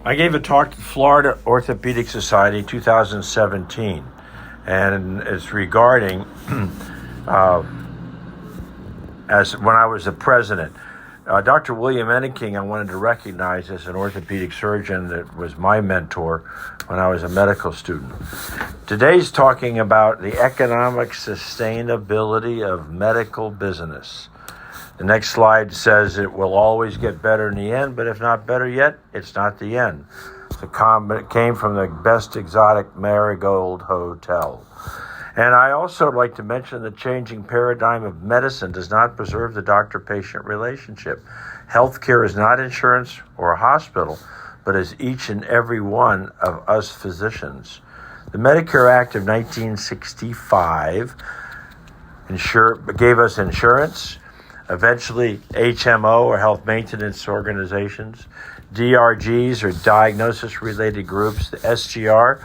I gave a talk to Florida Orthopedic Society 2017, and it's regarding as when I was the president. Dr. William Enneking, I wanted to recognize as an orthopedic surgeon that was my mentor when I was a medical student. Today's talking about the economic sustainability of medical business. The next slide says it will always get better in the end, but if not better yet, it's not the end. The comment came from the Best Exotic Marigold Hotel. And I also like to mention the changing paradigm of medicine does not preserve the doctor-patient relationship. Healthcare is not insurance or a hospital, but is each and every one of us physicians. The Medicare Act of 1965 gave us insurance, eventually HMO or health maintenance organizations, DRGs or diagnosis-related groups, the SGR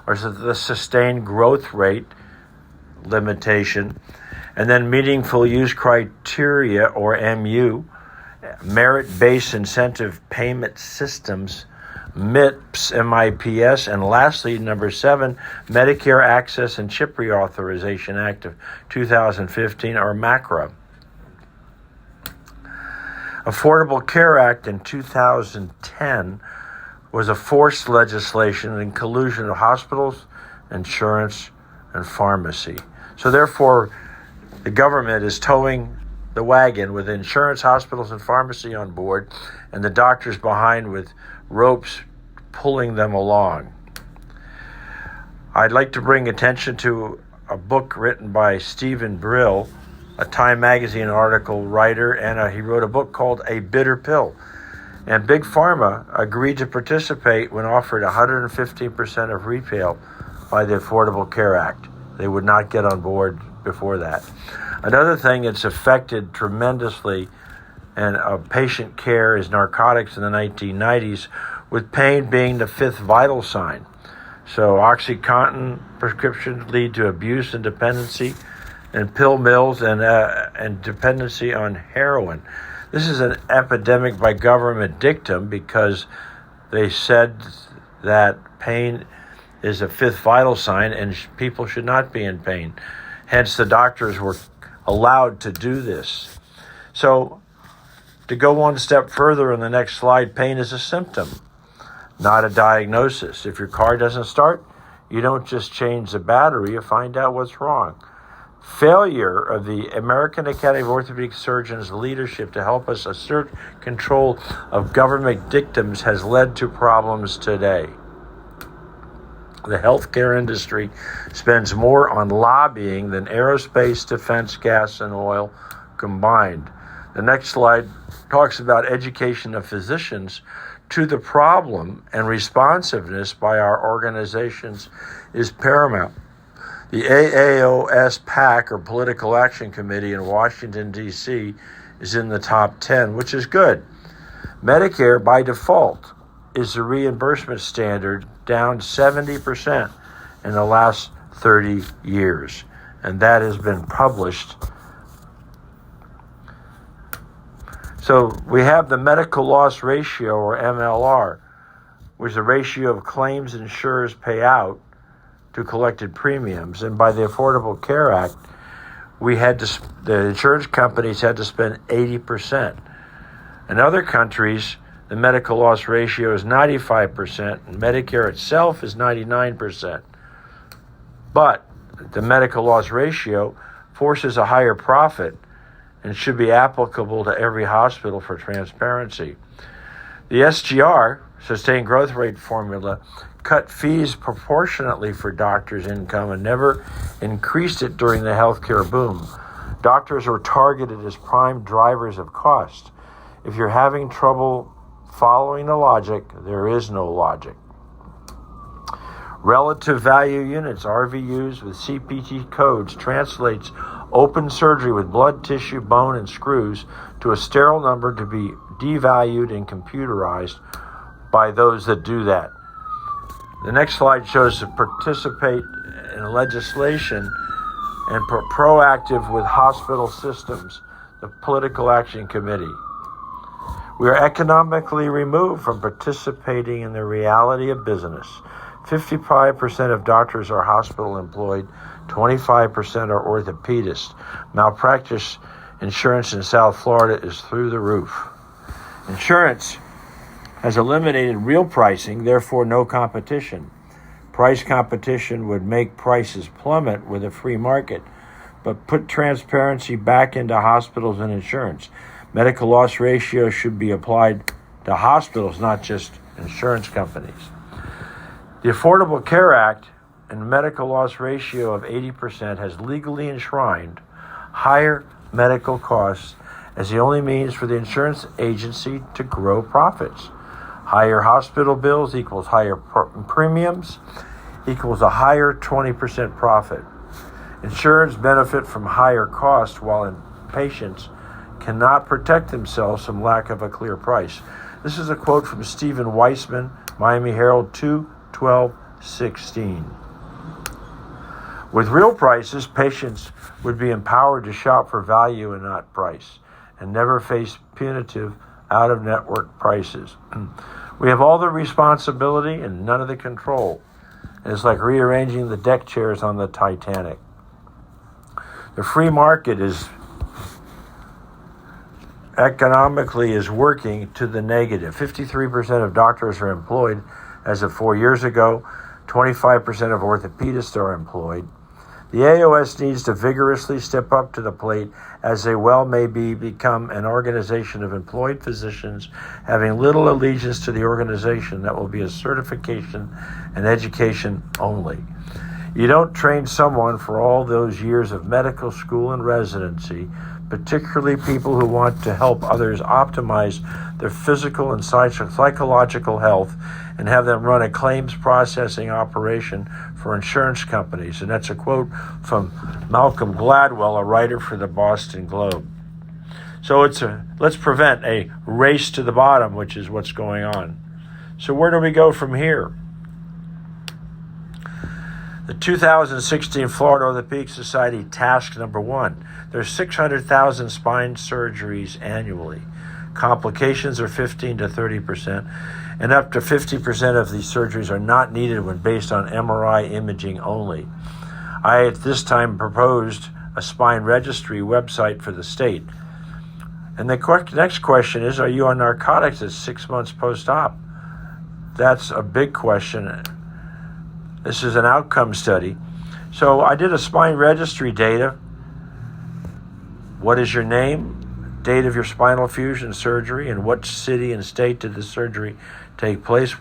or the sustained growth rate limitation, and then meaningful use criteria or MU, merit-based incentive payment systems, MIPS, and lastly, number 7, Medicare Access and Chip Reauthorization Act of 2015 or MACRA. Affordable Care Act in 2010 was a forced legislation in collusion of hospitals, insurance, and pharmacy. So therefore, the government is towing the wagon with insurance, hospitals, and pharmacy on board, and the doctors behind with ropes pulling them along. I'd like to bring attention to a book written by Stephen Brill, a Time magazine article writer, and he wrote a book called A Bitter Pill. And Big Pharma agreed to participate when offered 115% of retail by the Affordable Care Act. They would not get on board before that. Another thing that's affected tremendously and patient care is narcotics in the 1990s, with pain being the fifth vital sign. So OxyContin prescriptions lead to abuse and dependency, and pill mills and dependency on heroin. This is an epidemic by government dictum because they said that pain is a fifth vital sign and people should not be in pain. Hence, the doctors were allowed to do this. So, to go one step further in the next slide, pain is a symptom, not a diagnosis. If your car doesn't start, you don't just change the battery, you find out what's wrong. Failure of the American Academy of Orthopedic Surgeons leadership to help us assert control of government dictums has led to problems today. The healthcare industry spends more on lobbying than aerospace, defense, gas, and oil combined. The next slide talks about education of physicians to the problem, and responsiveness by our organizations is paramount. The AAOS PAC, or Political Action Committee in Washington, D.C., is in the top 10, which is good. Medicare, by default, is the reimbursement standard, down 70% in the last 30 years. And that has been published. So we have the medical loss ratio, or MLR, which is the ratio of claims insurers pay out to collected premiums. And by the Affordable Care Act, the insurance companies had to spend 80%. In other countries, the medical loss ratio is 95%, and Medicare itself is 99%. But the medical loss ratio forces a higher profit and should be applicable to every hospital for transparency. The SGR, sustained growth rate formula, cut fees proportionately for doctors' income and never increased it during the healthcare boom. Doctors were targeted as prime drivers of cost. If you're having trouble following the logic, there is no logic. Relative value units, RVUs, with CPT codes translates open surgery with blood, tissue, bone, and screws to a sterile number to be devalued and computerized by those that do that. The next slide shows to participate in legislation and proactive with hospital systems, the Political Action Committee. We are economically removed from participating in the reality of business. 55% of doctors are hospital employed, 25% are orthopedists. Malpractice insurance in South Florida is through the roof. Insurance has eliminated real pricing, therefore no competition. Price competition would make prices plummet with a free market, but put transparency back into hospitals and insurance. Medical loss ratio should be applied to hospitals, not just insurance companies. The Affordable Care Act and medical loss ratio of 80% has legally enshrined higher medical costs as the only means for the insurance agency to grow profits. Higher hospital bills equals higher premiums equals a higher 20% profit. Insurers benefit from higher costs while patients cannot protect themselves from lack of a clear price. This is a quote from Stephen Weissman, Miami Herald 2/12/16. With real prices, patients would be empowered to shop for value and not price, and never face punitive out-of-network prices. We have all the responsibility and none of the control. And it's like rearranging the deck chairs on the Titanic. The free market is economically working to the negative. 53% of doctors are employed as of 4 years ago. 25% of orthopedists are employed. The AOS needs to vigorously step up to the plate, as they well may become an organization of employed physicians having little allegiance to the organization that will be a certification and education only. You don't train someone for all those years of medical school and residency, particularly people who want to help others optimize their physical and psychological health, and have them run a claims processing operation for insurance companies. And that's a quote from Malcolm Gladwell, a writer for the Boston Globe. So let's prevent a race to the bottom, which is what's going on. So where do we go from here? The 2016 Florida Orthopedic Society task number 1. There's 600,000 spine surgeries annually. Complications are 15 to 30%, and up to 50% of these surgeries are not needed when based on MRI imaging only. I, at this time, proposed a spine registry website for the state. And the next question is, are you on narcotics at 6 months post-op? That's a big question. This is an outcome study. So I did a spine registry data. What is your name? Date of your spinal fusion surgery, and what city and state did the surgery take place?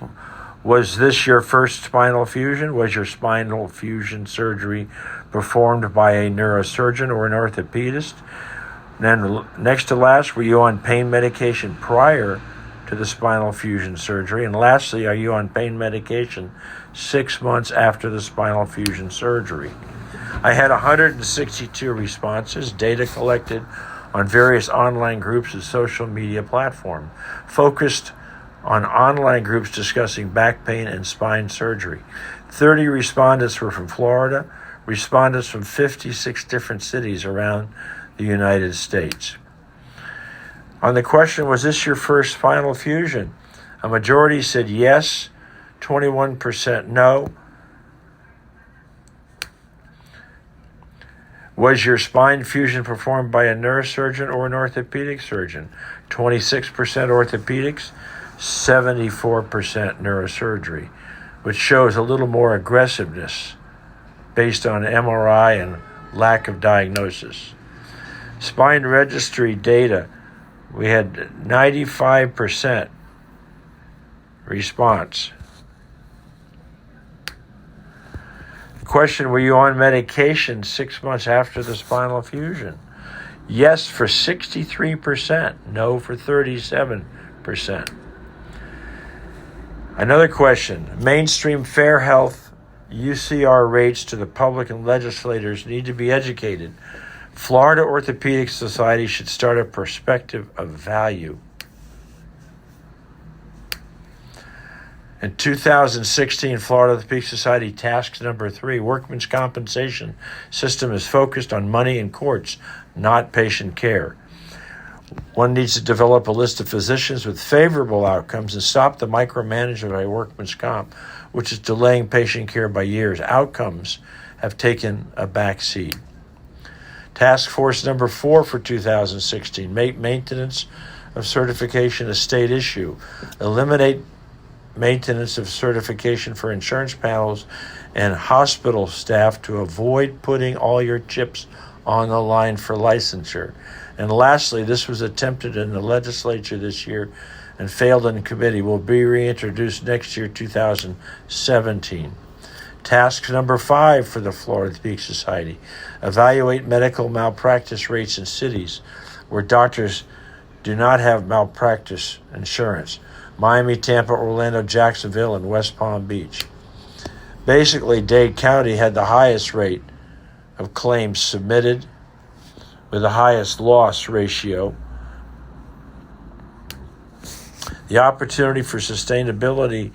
Was this your first spinal fusion? Was your spinal fusion surgery performed by a neurosurgeon or an orthopedist? Then next to last, were you on pain medication prior to the spinal fusion surgery? And lastly, are you on pain medication 6 months after the spinal fusion surgery? I had 162 responses, data collected on various online groups and social media platforms, focused on online groups discussing back pain and spine surgery. 30 respondents were from Florida, respondents from 56 different cities around the United States. On the question, was this your first spinal fusion? A majority said yes, 21% no. Was your spine fusion performed by a neurosurgeon or an orthopedic surgeon? 26% orthopedics, 74% neurosurgery, which shows a little more aggressiveness based on MRI and lack of diagnosis. Spine registry data, we had 95% response. Question, were you on medication 6 months after the spinal fusion? Yes for 63%, no for 37%. Another question, mainstream fair health UCR rates to the public and legislators need to be educated. Florida Orthopedic Society should start a perspective of value. In 2016, Florida Orthopedic Society task number 3, workmen's compensation system is focused on money in courts, not patient care. One needs to develop a list of physicians with favorable outcomes and stop the micromanagement by workman's comp, which is delaying patient care by years. Outcomes have taken a back seat. Task Force number 4 for 2016, make maintenance of certification a state issue. Eliminate maintenance of certification for insurance panels and hospital staff to avoid putting all your chips on the line for licensure. And lastly, this was attempted in the legislature this year and failed in committee, will be reintroduced next year, 2017. Task number 5 for the Florida Orthopedic Society, evaluate medical malpractice rates in cities where doctors do not have malpractice insurance. Miami, Tampa, Orlando, Jacksonville, and West Palm Beach. Basically, Dade County had the highest rate of claims submitted with the highest loss ratio. The opportunity for sustainability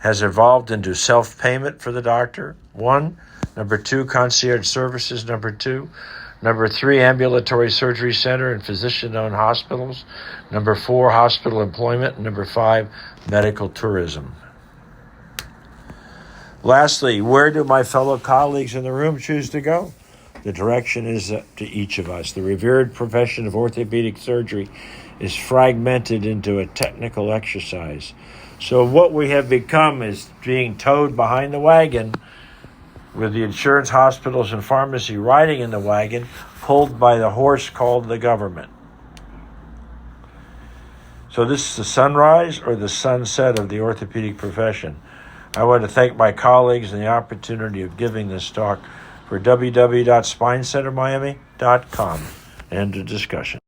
has evolved into self-payment for the doctor, 1. Number 2, concierge services, number 2. Number 3, ambulatory surgery center and physician-owned hospitals. Number 4, hospital employment. And number 5, medical tourism. Lastly, where do my fellow colleagues in the room choose to go? The direction is up to each of us. The revered profession of orthopedic surgery is fragmented into a technical exercise. So what we have become is being towed behind the wagon with the insurance, hospitals, and pharmacy riding in the wagon, pulled by the horse called the government. So this is the sunrise or the sunset of the orthopedic profession. I want to thank my colleagues and the opportunity of giving this talk for www.spinecentermiami.com. End of discussion.